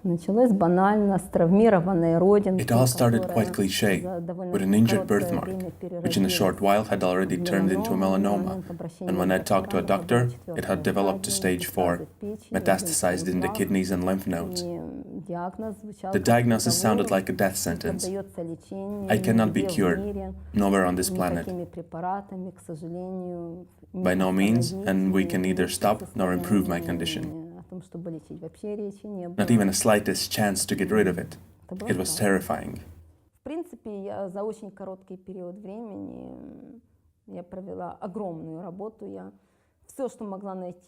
It all started quite cliché, with an injured birthmark, which in a short while had already turned into a melanoma, and when I talked to a doctor, it had developed to stage 4, metastasized in the kidneys and lymph nodes. The diagnosis sounded like a death sentence. I cannot be cured, nowhere on this planet. By no means, and we can neither stop nor improve my condition. Not even a slightest chance to get rid of it. It was terrifying.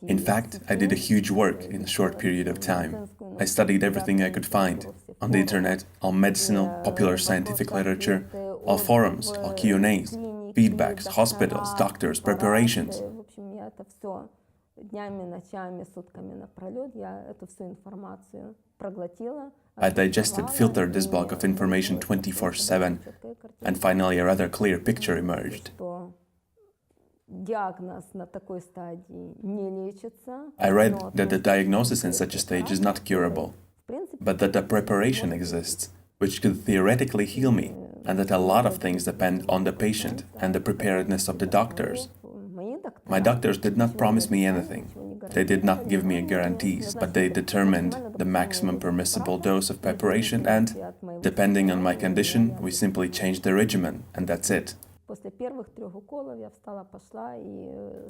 In fact, I did a huge work in a short period of time. I studied everything I could find on the internet, all medicinal, popular scientific literature, all forums, all Q&As, feedbacks, hospitals, doctors, preparations. I digested, filtered this bulk of information 24/7, and finally a rather clear picture emerged. I read that the diagnosis in such a stage is not curable, but that a preparation exists, which could theoretically heal me, and that a lot of things depend on the patient and the preparedness of the doctors. My doctors did not promise me anything. They did not give me guarantees, but they determined the maximum permissible dose of preparation and, depending on my condition, we simply changed the regimen, and that's it.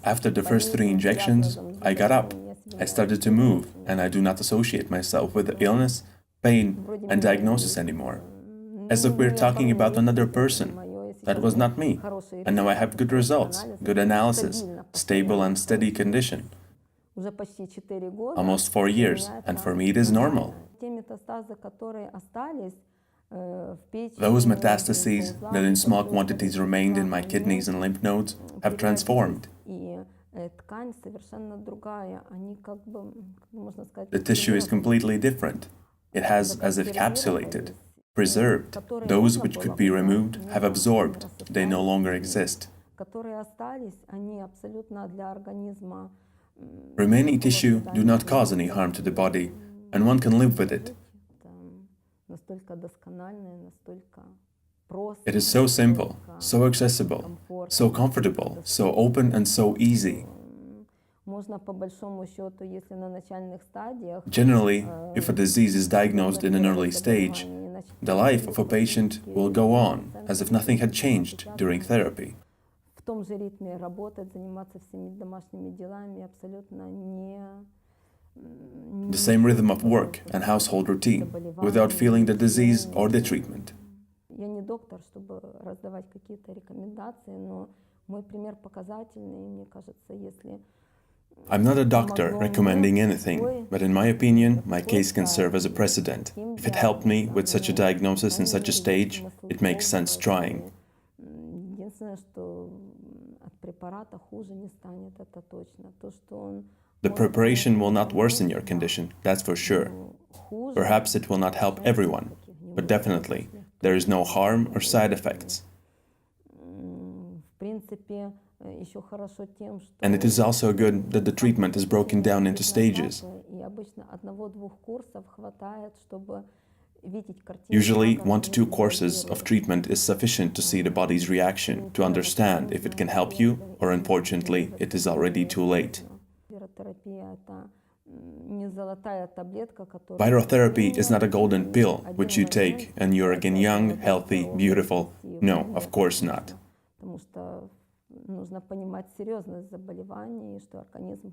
After the first 3 injections, I got up. I started to move, and I do not associate myself with illness, pain, and diagnosis anymore. As if we're talking about another person. That was not me. And now I have good results, good analysis, stable and steady condition. Almost 4 years, and for me it is normal. Those metastases that in small quantities remained in my kidneys and lymph nodes have transformed. The tissue is completely different. It has as if capsulated, preserved. Those which could be removed have absorbed. They no longer exist. Remaining tissue do not cause any harm to the body, and one can live with it. It is so simple, so accessible, so comfortable, so open and so easy. Generally, if a disease is diagnosed in an early stage, the life of a patient will go on as if nothing had changed during therapy. The same rhythm of work and household routine, without feeling the disease or the treatment. I'm not a doctor recommending anything, but in my opinion, my case can serve as a precedent. If it helped me with such a diagnosis in such a stage, it makes sense trying. The preparation will not worsen your condition, that's for sure. Perhaps it will not help everyone, but definitely, there is no harm or side effects. And it is also good that the treatment is broken down into stages. Usually, 1 to 2 courses of treatment is sufficient to see the body's reaction, to understand if it can help you, or unfortunately, it is already too late. Virotherapy is not a golden pill which you take and you're again young, healthy, beautiful. No, of course not.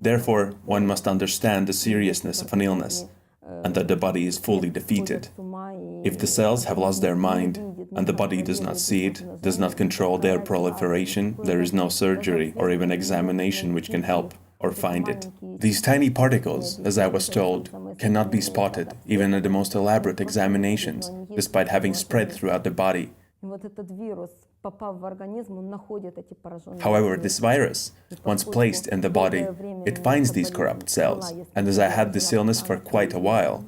Therefore, one must understand the seriousness of an illness and that the body is fully defeated. If the cells have lost their mind and the body does not see it, does not control their proliferation, there is no surgery or even examination which can help or find it. These tiny particles, as I was told, cannot be spotted even at the most elaborate examinations, despite having spread throughout the body. However, this virus, once placed in the body, it finds these corrupt cells, and as I had this illness for quite a while,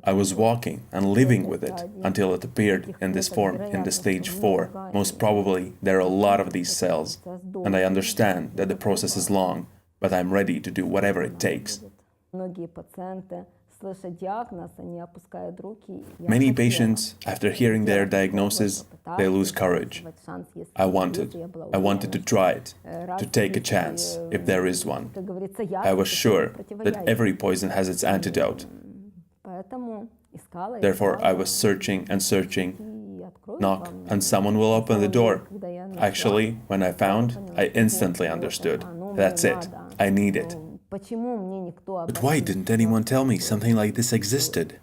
I was walking and living with it until it appeared in this form in the stage 4. Most probably, there are a lot of these cells, and I understand that the process is long, but I'm ready to do whatever it takes. Many patients, after hearing their diagnosis, they lose courage. I wanted to try it, to take a chance, if there is one. I was sure that every poison has its antidote. Therefore, I was searching and searching, knock, and someone will open the door. Actually, when I found, I instantly understood. That's it. I need it. But why didn't anyone tell me something like this existed?